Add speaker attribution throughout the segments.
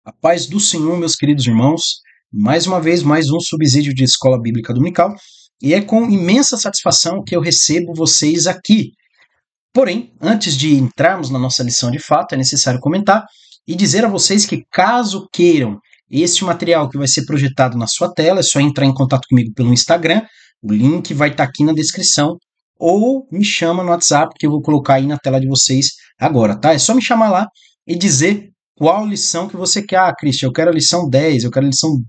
Speaker 1: A paz do Senhor, meus queridos irmãos, mais uma vez, mais um subsídio de Escola Bíblica Dominical, e é com imensa satisfação que eu recebo vocês aqui. Porém, antes de entrarmos na nossa lição de fato, é necessário comentar e dizer a vocês que, caso queiram este material que vai ser projetado na sua tela, é só entrar em contato comigo pelo Instagram, o link vai estar aqui na descrição, ou me chama no WhatsApp, que eu vou colocar aí na tela de vocês agora, tá? É só me chamar lá e dizer qual lição que você quer. Ah, Christian, eu quero a lição 10, eu quero a lição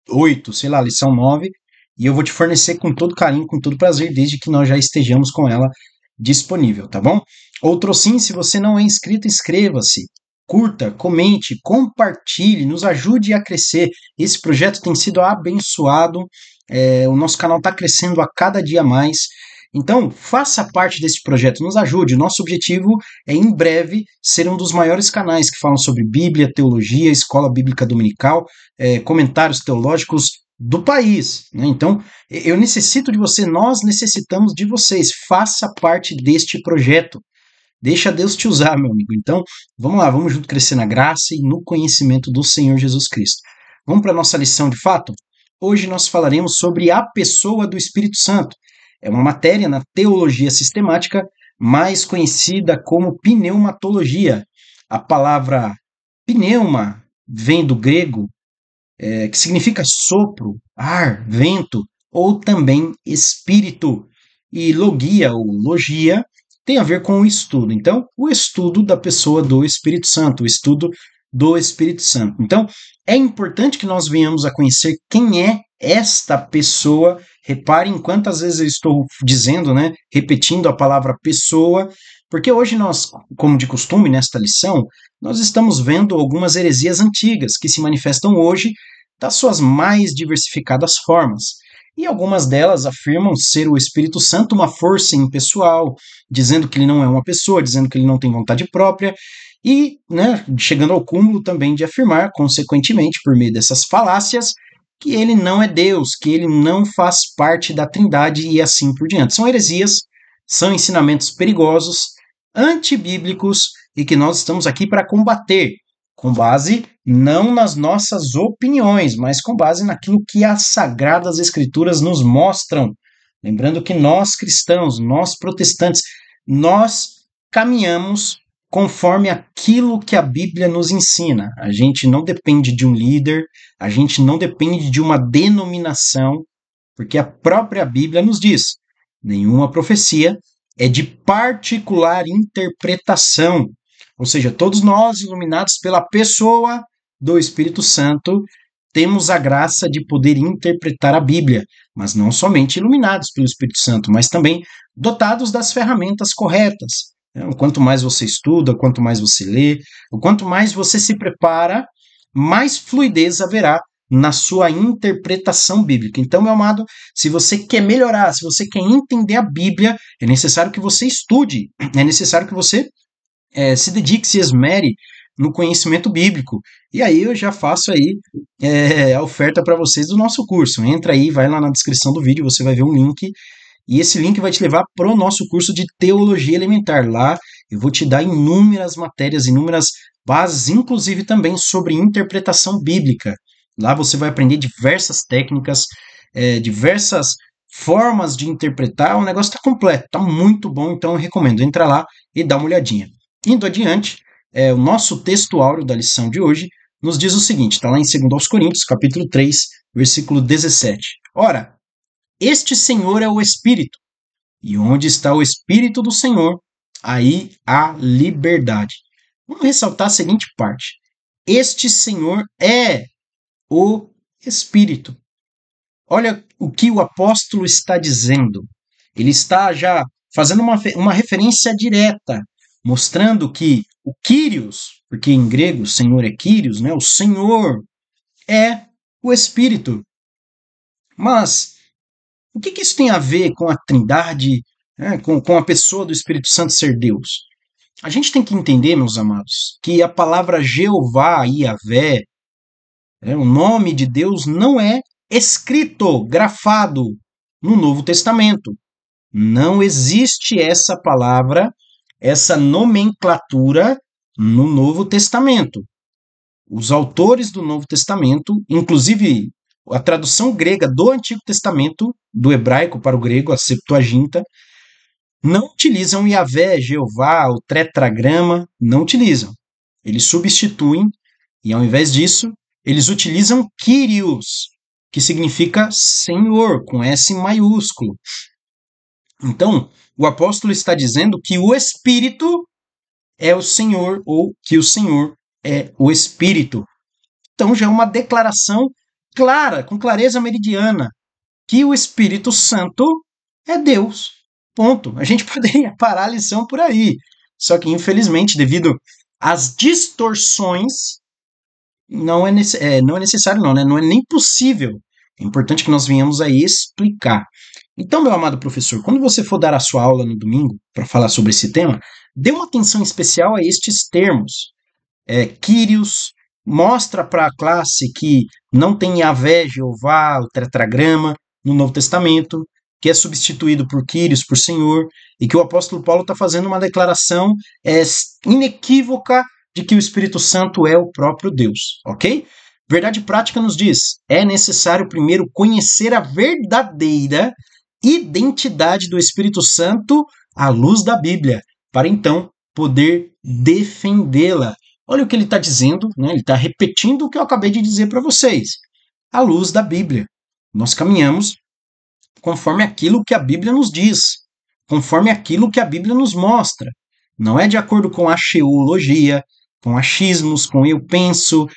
Speaker 1: 8, sei lá, a lição 9, e eu vou te fornecer com todo carinho, com todo prazer, desde que nós já estejamos com ela disponível, tá bom? Outro sim, se você não é inscrito, inscreva-se, curta, comente, compartilhe, nos ajude a crescer. Esse projeto tem sido abençoado, o nosso canal está crescendo a cada dia mais. Então, faça parte desse projeto, nos ajude. Nosso objetivo é, em breve, ser um dos maiores canais que falam sobre Bíblia, teologia, escola bíblica dominical, comentários teológicos do país, né? Então, eu necessito de você, nós necessitamos de vocês. Faça parte deste projeto. Deixa Deus te usar, meu amigo. Então, vamos lá, vamos junto crescer na graça e no conhecimento do Senhor Jesus Cristo. Vamos para a nossa lição de fato? Hoje nós falaremos sobre a pessoa do Espírito Santo. É uma matéria na teologia sistemática, mais conhecida como pneumatologia. A palavra pneuma vem do grego, que significa sopro, ar, vento, ou também espírito. E logia ou logia tem a ver com o estudo. Então, o estudo da pessoa do Espírito Santo, o estudo do Espírito Santo. Então, é importante que nós venhamos a conhecer quem é esta pessoa. Reparem quantas vezes eu estou dizendo, né, repetindo a palavra pessoa, porque hoje nós, como de costume nesta lição, nós estamos vendo algumas heresias antigas que se manifestam hoje das suas mais diversificadas formas. E algumas delas afirmam ser o Espírito Santo uma força impessoal, dizendo que ele não é uma pessoa, dizendo que ele não tem vontade própria, e, né, chegando ao cúmulo também de afirmar, consequentemente, por meio dessas falácias, que ele não é Deus, que ele não faz parte da Trindade e assim por diante. São heresias, são ensinamentos perigosos, antibíblicos e que nós estamos aqui para combater, com base não nas nossas opiniões, mas com base naquilo que as Sagradas Escrituras nos mostram. Lembrando que nós cristãos, nós protestantes, nós caminhamos conforme aquilo que a Bíblia nos ensina. A gente não depende de um líder, a gente não depende de uma denominação, porque a própria Bíblia nos diz: nenhuma profecia é de particular interpretação. Ou seja, todos nós, iluminados pela pessoa do Espírito Santo, temos a graça de poder interpretar a Bíblia, mas não somente iluminados pelo Espírito Santo, mas também dotados das ferramentas corretas. Quanto mais você estuda, quanto mais você lê, quanto mais você se prepara, mais fluidez haverá na sua interpretação bíblica. Então, meu amado, se você quer melhorar, se você quer entender a Bíblia, é necessário que você estude, é necessário que você se dedique, se esmere no conhecimento bíblico. E aí eu já faço aí a oferta para vocês do nosso curso. Entra aí, vai lá na descrição do vídeo, você vai ver um link, e esse link vai te levar para o nosso curso de Teologia Elementar. Lá eu vou te dar inúmeras matérias, inúmeras bases, inclusive também sobre interpretação bíblica. Lá você vai aprender diversas técnicas, diversas formas de interpretar. O negócio está completo, está muito bom, então eu recomendo. Entra lá e dá uma olhadinha. Indo adiante, o nosso texto áureo da lição de hoje nos diz o seguinte, está lá em 2 Coríntios, capítulo 3, versículo 17. Ora, este Senhor é o Espírito, e onde está o Espírito do Senhor, aí há liberdade. Vamos ressaltar a seguinte parte. Este Senhor é o Espírito. Olha o que o apóstolo está dizendo. Ele está já fazendo uma referência direta, mostrando que o Kyrios, porque em grego o Senhor é Kyrios, né? O Senhor é o Espírito. Mas o que isso tem a ver com a Trindade, né? com a pessoa do Espírito Santo ser Deus? A gente tem que entender, meus amados, que a palavra Jeová, Yahvé, o nome de Deus não é escrito, grafado no Novo Testamento. Não existe essa palavra, essa nomenclatura no Novo Testamento. os autores do Novo Testamento, inclusive a tradução grega do Antigo Testamento, do hebraico para o grego, a Septuaginta, não utilizam Yahvé, Jeová, o tetragrama, não utilizam. Eles substituem, e ao invés disso, eles utilizam Kyrios, que significa Senhor, com S maiúsculo. Então, o apóstolo está dizendo que o Espírito é o Senhor, ou que o Senhor é o Espírito. Então, já é uma declaração clara, com clareza meridiana, que o Espírito Santo é Deus. Ponto. A gente poderia parar a lição por aí. Só que, infelizmente, devido às distorções, não é necessário, não, né? Não é nem possível. É importante que nós venhamos aí explicar. Então, meu amado professor, quando você for dar a sua aula no domingo para falar sobre esse tema, dê uma atenção especial a estes termos. Kyrios, mostra para a classe que não tem Yahvé, Jeová, o tetragrama no Novo Testamento, que é substituído por Kyrios, por Senhor, e que o apóstolo Paulo está fazendo uma declaração inequívoca de que o Espírito Santo é o próprio Deus, ok? Verdade prática nos diz, é necessário primeiro conhecer a verdadeira identidade do Espírito Santo à luz da Bíblia, para então poder defendê-la. Olha o que ele está dizendo, né? Ele está repetindo o que eu acabei de dizer para vocês. À luz da Bíblia. Nós caminhamos conforme aquilo que a Bíblia nos diz, conforme aquilo que a Bíblia nos mostra. Não é de acordo com a xeologia, com achismos, com eu penso,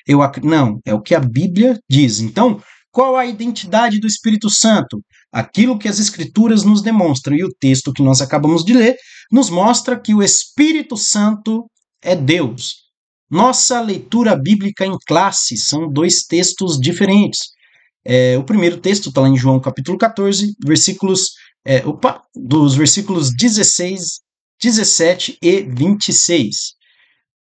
Speaker 1: não, é o que a Bíblia diz. Então, qual a identidade do Espírito Santo? Aquilo que as Escrituras nos demonstram, e o texto que nós acabamos de ler nos mostra que o Espírito Santo é Deus. Nossa leitura bíblica em classe são dois textos diferentes. O primeiro texto está lá em João capítulo 14, dos versículos 16, 17 e 26.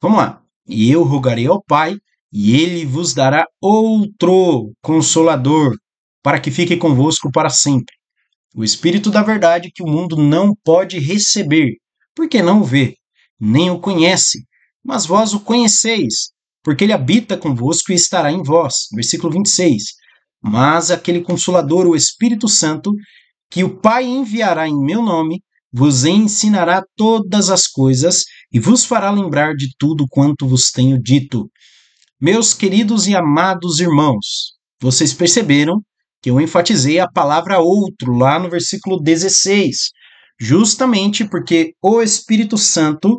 Speaker 1: Vamos lá. E eu rogarei ao Pai, e ele vos dará outro Consolador, para que fique convosco para sempre. O Espírito da verdade que o mundo não pode receber, porque não o vê, nem o conhece, mas vós o conheceis, porque ele habita convosco e estará em vós. Versículo 26. Mas aquele Consolador, o Espírito Santo, que o Pai enviará em meu nome, vos ensinará todas as coisas e vos fará lembrar de tudo quanto vos tenho dito. Meus queridos e amados irmãos, vocês perceberam que eu enfatizei a palavra outro lá no versículo 16, justamente porque o Espírito Santo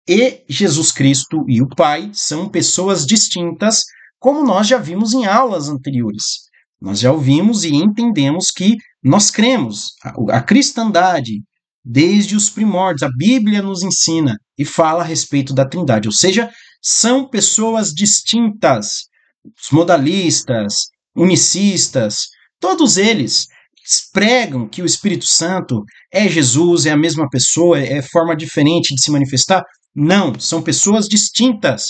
Speaker 1: e Jesus Cristo e o Pai são pessoas distintas, como nós já vimos em aulas anteriores. Nós já ouvimos e entendemos que nós cremos, a cristandade, desde os primórdios, a Bíblia nos ensina e fala a respeito da Trindade, ou seja, são pessoas distintas, os modalistas, unicistas, todos eles pregam que o Espírito Santo é Jesus, é a mesma pessoa, é forma diferente de se manifestar. Não, são pessoas distintas,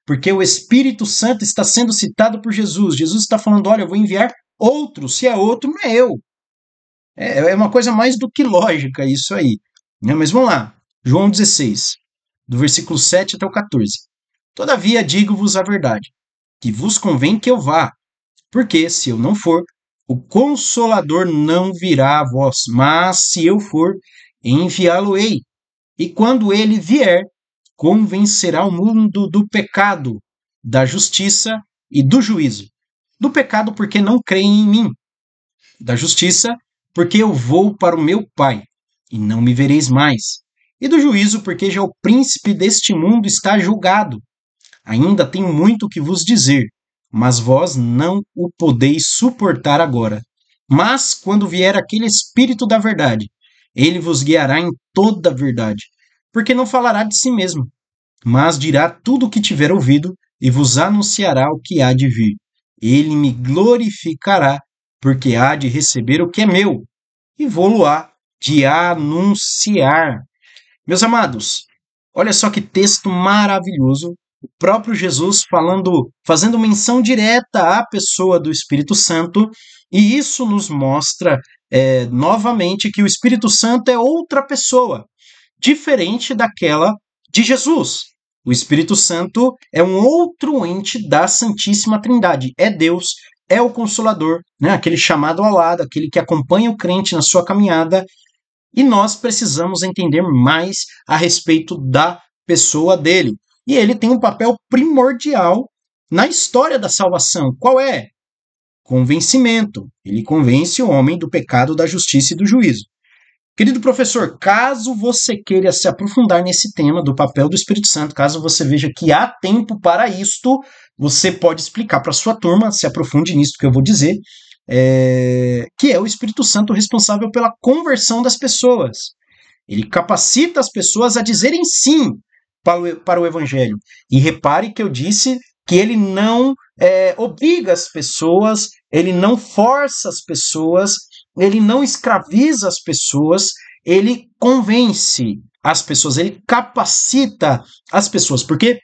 Speaker 1: porque o Espírito Santo está sendo citado por Jesus. Jesus está falando, olha, eu vou enviar outro, se é outro, não é eu. É uma coisa mais do que lógica isso aí. Mas vamos lá, João 16, do versículo 7 até o 14. Todavia digo-vos a verdade, que vos convém que eu vá, porque se eu não for, o Consolador não virá a vós, mas se eu for, enviá-lo-ei. E quando ele vier, convencerá o mundo do pecado, da justiça e do juízo. Do pecado, porque não creem em mim. Da justiça, porque eu vou para o meu Pai, e não me vereis mais. E do juízo, porque já o príncipe deste mundo está julgado. Ainda tenho muito que vos dizer, mas vós não o podeis suportar agora. Mas, quando vier aquele Espírito da verdade, ele vos guiará em toda a verdade, porque não falará de si mesmo, mas dirá tudo o que tiver ouvido e vos anunciará o que há de vir. Ele me glorificará, porque há de receber o que é meu, e vou-lo-á de anunciar. Meus amados, olha só que texto maravilhoso. O próprio Jesus fazendo menção direta à pessoa do Espírito Santo, e isso nos mostra novamente que o Espírito Santo é outra pessoa, diferente daquela de Jesus. O Espírito Santo é um outro ente da Santíssima Trindade. É Deus, é o Consolador, né? Aquele chamado ao lado, aquele que acompanha o crente na sua caminhada. E nós precisamos entender mais a respeito da pessoa dele. E ele tem um papel primordial na história da salvação. Qual é? Convencimento. Ele convence o homem do pecado, da justiça e do juízo. Querido professor, caso você queira se aprofundar nesse tema do papel do Espírito Santo, caso você veja que há tempo para isto, você pode explicar para a sua turma, se aprofunde nisso que eu vou dizer, que é o Espírito Santo responsável pela conversão das pessoas. Ele capacita as pessoas a dizerem sim para o Evangelho. E repare que eu disse que ele não obriga as pessoas, ele não força as pessoas, ele não escraviza as pessoas, ele convence as pessoas, ele capacita as pessoas, porque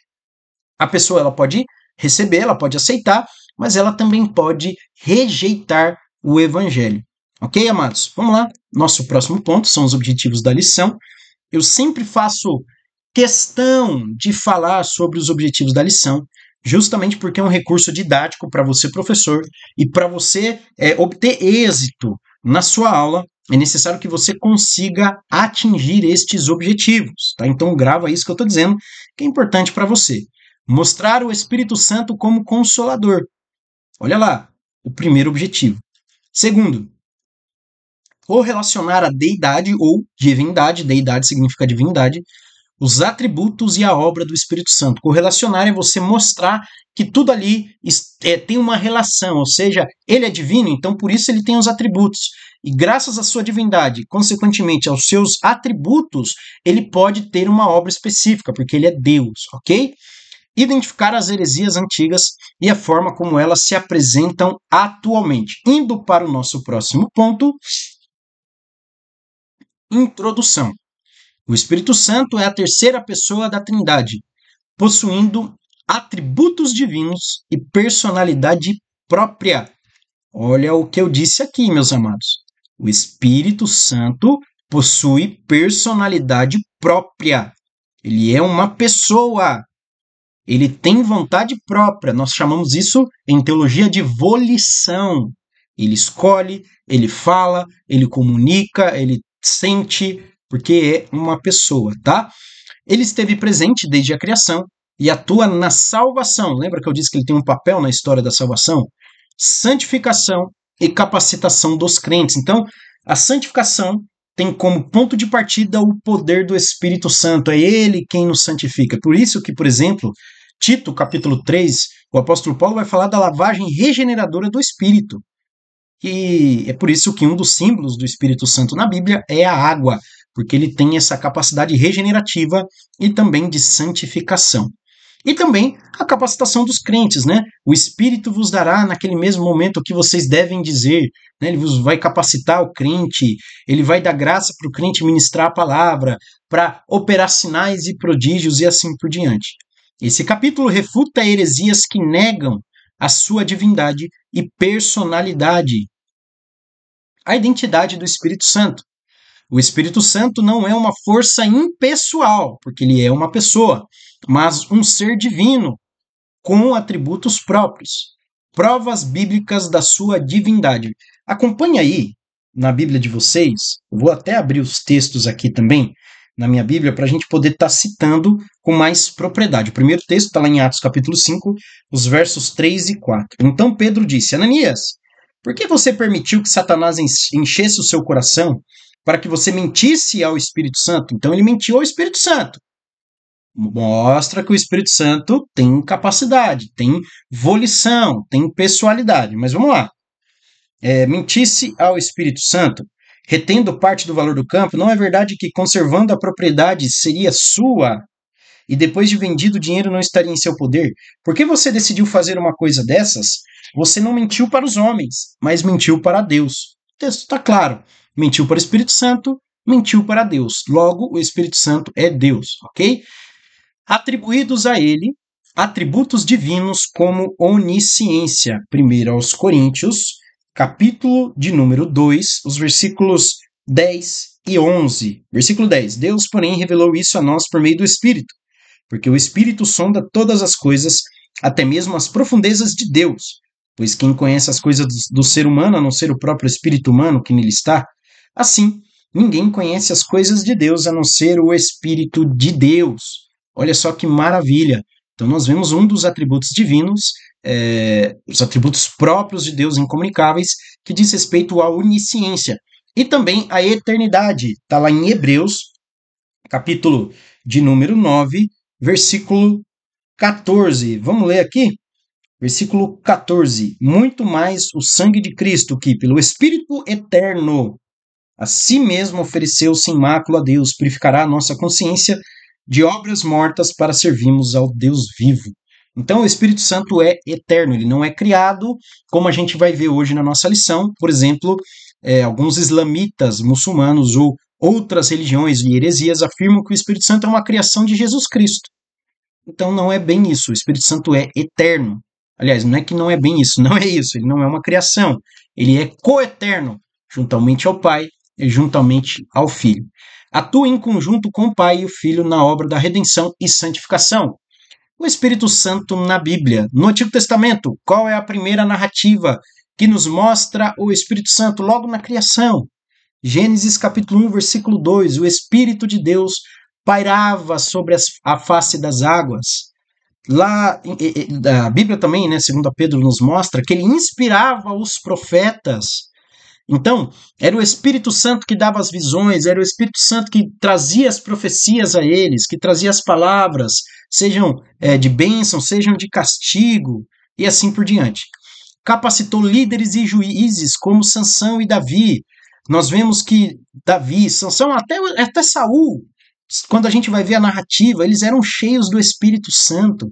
Speaker 1: a pessoa ela pode receber, ela pode aceitar, mas ela também pode rejeitar o Evangelho. Ok, amados? Vamos lá. Nosso próximo ponto são os objetivos da lição. Eu sempre faço questão de falar sobre os objetivos da lição, justamente porque é um recurso didático para você, professor, e para você obter êxito na sua aula, é necessário que você consiga atingir estes objetivos. Tá? Então grava isso que eu estou dizendo, que é importante para você. Mostrar o Espírito Santo como consolador. Olha lá, o primeiro objetivo. Segundo, correlacionar a deidade ou divindade, deidade significa divindade, os atributos e a obra do Espírito Santo. Correlacionar é você mostrar que tudo ali tem uma relação, ou seja, ele é divino, então por isso ele tem os atributos. E graças à sua divindade, consequentemente aos seus atributos, ele pode ter uma obra específica, porque ele é Deus, ok? Identificar as heresias antigas e a forma como elas se apresentam atualmente. Indo para o nosso próximo ponto, introdução. O Espírito Santo é a terceira pessoa da Trindade, possuindo atributos divinos e personalidade própria. Olha o que eu disse aqui, meus amados. O Espírito Santo possui personalidade própria. Ele é uma pessoa. Ele tem vontade própria. Nós chamamos isso em teologia de volição. Ele escolhe, ele fala, ele comunica, ele sente, porque é uma pessoa, tá? Ele esteve presente desde a criação e atua na salvação. Lembra que eu disse que ele tem um papel na história da salvação? Santificação e capacitação dos crentes. Então, a santificação tem como ponto de partida o poder do Espírito Santo. É ele quem nos santifica. Por isso que, por exemplo, Tito, capítulo 3, o apóstolo Paulo vai falar da lavagem regeneradora do Espírito. E é por isso que um dos símbolos do Espírito Santo na Bíblia é a água, porque ele tem essa capacidade regenerativa e também de santificação. E também a capacitação dos crentes, né? O Espírito vos dará naquele mesmo momento o que vocês devem dizer, né? Ele vos vai capacitar o crente, ele vai dar graça para o crente ministrar a palavra, para operar sinais e prodígios e assim por diante. Esse capítulo refuta heresias que negam a sua divindade e personalidade. A identidade do Espírito Santo. O Espírito Santo não é uma força impessoal, porque ele é uma pessoa, mas um ser divino, com atributos próprios. Provas bíblicas da sua divindade. Acompanhe aí, na Bíblia de vocês, eu vou até abrir os textos aqui também, na minha Bíblia, para a gente poder estar citando com mais propriedade. O primeiro texto está lá em Atos capítulo 5, os versos 3 e 4. Então Pedro disse, Ananias, por que você permitiu que Satanás enchesse o seu coração para que você mentisse ao Espírito Santo? Então ele mentiu ao Espírito Santo. Mostra que o Espírito Santo tem capacidade, tem volição, tem pessoalidade. Mas vamos lá. Mentisse ao Espírito Santo, retendo parte do valor do campo, não é verdade que conservando a propriedade seria sua e depois de vendido o dinheiro não estaria em seu poder? Por que você decidiu fazer uma coisa dessas? Você não mentiu para os homens, mas mentiu para Deus. O texto está claro. Mentiu para o Espírito Santo, mentiu para Deus. Logo, o Espírito Santo é Deus, ok? Atribuídos a ele atributos divinos como onisciência. 1 aos Coríntios, capítulo de número 2, os versículos 10 e 11. Versículo 10. Deus, porém, revelou isso a nós por meio do Espírito. porque o Espírito sonda todas as coisas, até mesmo as profundezas de Deus, pois quem conhece as coisas do ser humano, a não ser o próprio espírito humano que nele está? Assim, ninguém conhece as coisas de Deus a não ser o Espírito de Deus. Olha só que maravilha! Então nós vemos um dos atributos divinos, os atributos próprios de Deus incomunicáveis, que diz respeito à onisciência e também à eternidade. Está lá em Hebreus, capítulo de número 9, versículo 14. Vamos ler aqui? Versículo 14. Muito mais o sangue de Cristo, que pelo Espírito eterno a si mesmo ofereceu sem mácula a Deus, purificará a nossa consciência de obras mortas para servirmos ao Deus vivo. Então o Espírito Santo é eterno, ele não é criado, como a gente vai ver hoje na nossa lição. Por exemplo, alguns islamitas, muçulmanos ou outras religiões e heresias afirmam que o Espírito Santo é uma criação de Jesus Cristo. Então não é bem isso, o Espírito Santo é eterno. Aliás, não é que não é bem isso, não é isso, ele não é uma criação, ele é coeterno, juntamente ao Pai e juntamente ao Filho. Atua em conjunto com o Pai e o Filho na obra da redenção e santificação. O Espírito Santo na Bíblia. No Antigo Testamento, qual é a primeira narrativa que nos mostra o Espírito Santo logo na criação? Gênesis capítulo 1, versículo 2. O Espírito de Deus pairava sobre a face das águas. Lá, a Bíblia também, né, segundo Pedro, nos mostra que ele inspirava os profetas. Então, era o Espírito Santo que dava as visões, era o Espírito Santo que trazia as profecias a eles, que trazia as palavras, sejam de bênção, sejam de castigo, e assim por diante. Capacitou líderes e juízes como Sansão e Davi. Nós vemos que Davi, Sansão, até Saul, quando a gente vai ver a narrativa, eles eram cheios do Espírito Santo.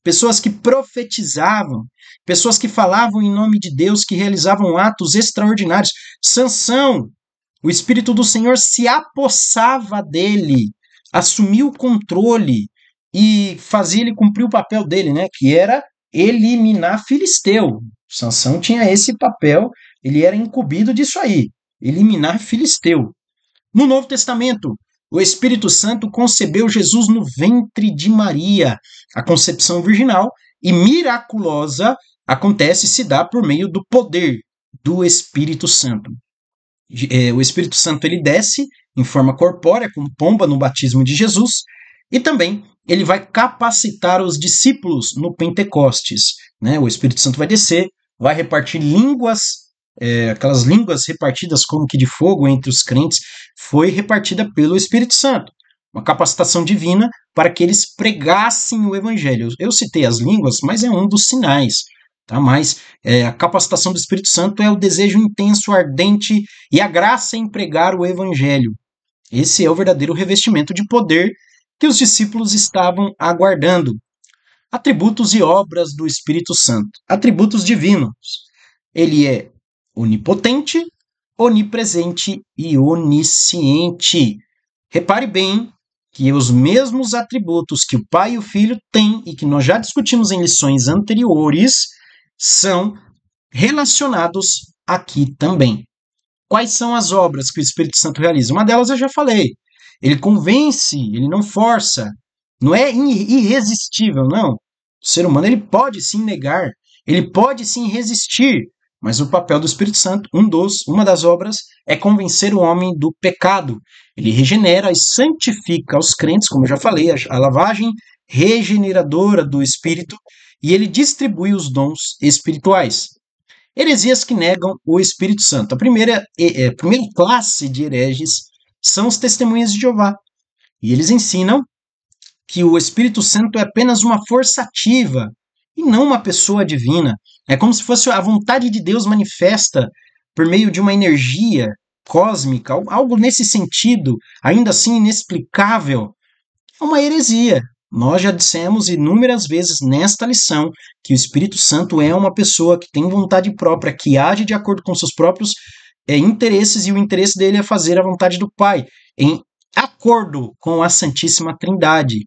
Speaker 1: Pessoas que profetizavam, pessoas que falavam em nome de Deus, que realizavam atos extraordinários. Sansão, o Espírito do Senhor se apossava dele, assumia o controle e fazia ele cumprir o papel dele, né, que era eliminar filisteu. Sansão tinha esse papel, ele era incumbido disso aí, eliminar filisteu. No Novo Testamento, o Espírito Santo concebeu Jesus no ventre de Maria. A concepção virginal e miraculosa acontece e se dá por meio do poder do Espírito Santo. O Espírito Santo ele desce em forma corpórea, como pomba no batismo de Jesus, e também ele vai capacitar os discípulos no Pentecostes. Né? O Espírito Santo vai descer, vai repartir línguas, aquelas línguas repartidas como que de fogo entre os crentes, foi repartida pelo Espírito Santo. Uma capacitação divina para que eles pregassem o Evangelho. Eu citei as línguas, mas é um dos sinais. Tá? Mas a capacitação do Espírito Santo é o desejo intenso, ardente e a graça em pregar o Evangelho. Esse é o verdadeiro revestimento de poder que os discípulos estavam aguardando. Atributos e obras do Espírito Santo. Atributos divinos. Ele é onipotente, onipresente e onisciente. Repare bem que os mesmos atributos que o Pai e o Filho têm e que nós já discutimos em lições anteriores são relacionados aqui também. Quais são as obras que o Espírito Santo realiza? Uma delas eu já falei. Ele convence, ele não força. Não é irresistível, não. O ser humano ele pode sim negar, ele pode sim resistir, mas o papel do Espírito Santo, uma das obras, é convencer o homem do pecado. Ele regenera e santifica os crentes, como eu já falei, a lavagem regeneradora do Espírito, e ele distribui os dons espirituais. Heresias que negam o Espírito Santo. A primeira classe de hereges são os testemunhas de Jeová. E eles ensinam que o Espírito Santo é apenas uma força ativa e não uma pessoa divina. É como se fosse a vontade de Deus manifesta por meio de uma energia cósmica, algo nesse sentido, ainda assim inexplicável. É uma heresia. Nós já dissemos inúmeras vezes nesta lição que o Espírito Santo é uma pessoa que tem vontade própria, que age de acordo com seus próprios interesses, e o interesse dele é fazer a vontade do Pai, em acordo com a Santíssima Trindade.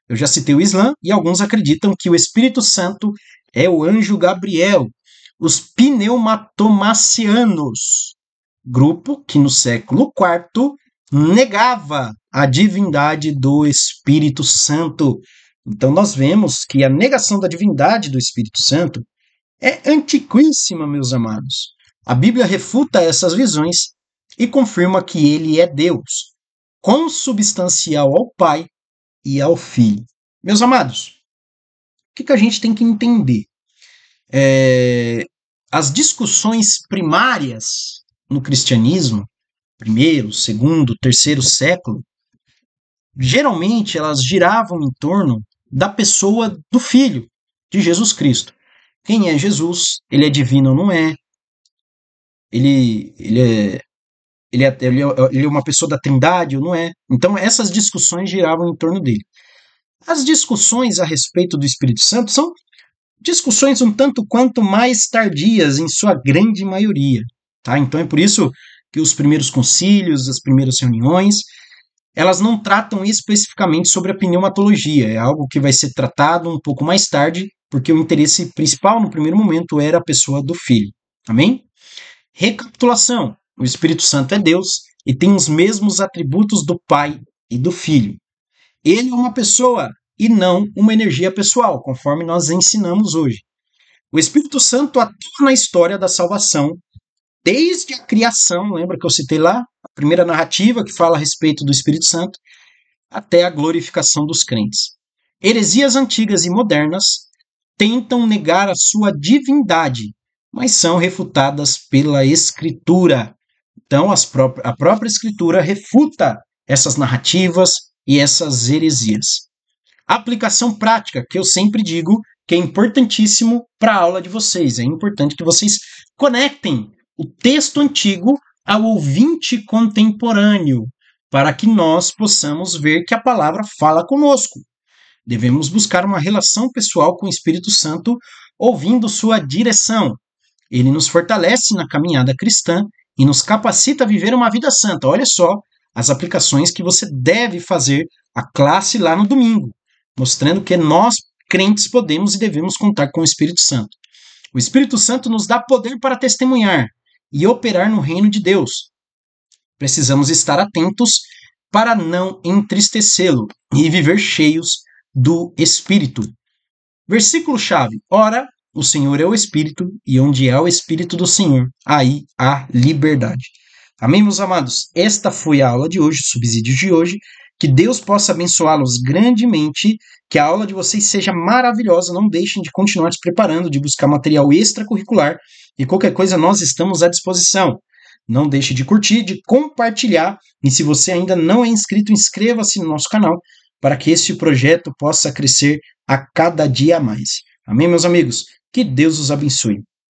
Speaker 1: Eu já citei o Islã, e alguns acreditam que o Espírito Santo é o anjo Gabriel. Os pneumatomacianos, grupo que no século IV negava a divindade do Espírito Santo. Então nós vemos que a negação da divindade do Espírito Santo é antiquíssima, meus amados. A Bíblia refuta essas visões e confirma que ele é Deus, consubstancial ao Pai e ao Filho. Meus amados, o que a gente tem que entender? As discussões primárias no cristianismo, primeiro, segundo, terceiro século, geralmente elas giravam em torno da pessoa do Filho de Jesus Cristo. Quem é Jesus? Ele é divino ou não é? Ele é uma pessoa da Trindade ou não é? Então essas discussões giravam em torno dele. As discussões a respeito do Espírito Santo são discussões um tanto quanto mais tardias, em sua grande maioria. Tá? Então é por isso que os primeiros concílios, as primeiras reuniões, elas não tratam especificamente sobre a pneumatologia. É algo que vai ser tratado um pouco mais tarde, porque o interesse principal no primeiro momento era a pessoa do Filho. Amém? Recapitulação. O Espírito Santo é Deus e tem os mesmos atributos do Pai e do Filho. Ele é uma pessoa e não uma energia pessoal, conforme nós ensinamos hoje. O Espírito Santo atua na história da salvação desde a criação, lembra que eu citei lá? A primeira narrativa que fala a respeito do Espírito Santo, até a glorificação dos crentes. Heresias antigas e modernas tentam negar a sua divindade, mas são refutadas pela Escritura. Então, a própria Escritura refuta essas narrativas e essas heresias. Aplicação prática, que eu sempre digo que é importantíssimo para a aula de vocês. É importante que vocês conectem o texto antigo ao ouvinte contemporâneo, para que nós possamos ver que a palavra fala conosco. Devemos buscar uma relação pessoal com o Espírito Santo, ouvindo sua direção. Ele nos fortalece na caminhada cristã e nos capacita a viver uma vida santa. Olha só as aplicações que você deve fazer à classe lá no domingo, mostrando que nós, crentes, podemos e devemos contar com o Espírito Santo. O Espírito Santo nos dá poder para testemunhar e operar no reino de Deus. Precisamos estar atentos para não entristecê-lo e viver cheios do Espírito. Versículo-chave. Ora, o Senhor é o Espírito, e onde há o Espírito do Senhor, aí há liberdade. Amém, meus amados? Esta foi a aula de hoje, o subsídio de hoje. Que Deus possa abençoá-los grandemente, que a aula de vocês seja maravilhosa. Não deixem de continuar se preparando, de buscar material extracurricular, e qualquer coisa nós estamos à disposição. Não deixe de curtir, de compartilhar, e se você ainda não é inscrito, inscreva-se no nosso canal, para que este projeto possa crescer a cada dia mais. Amém, meus amigos? Que Deus os abençoe.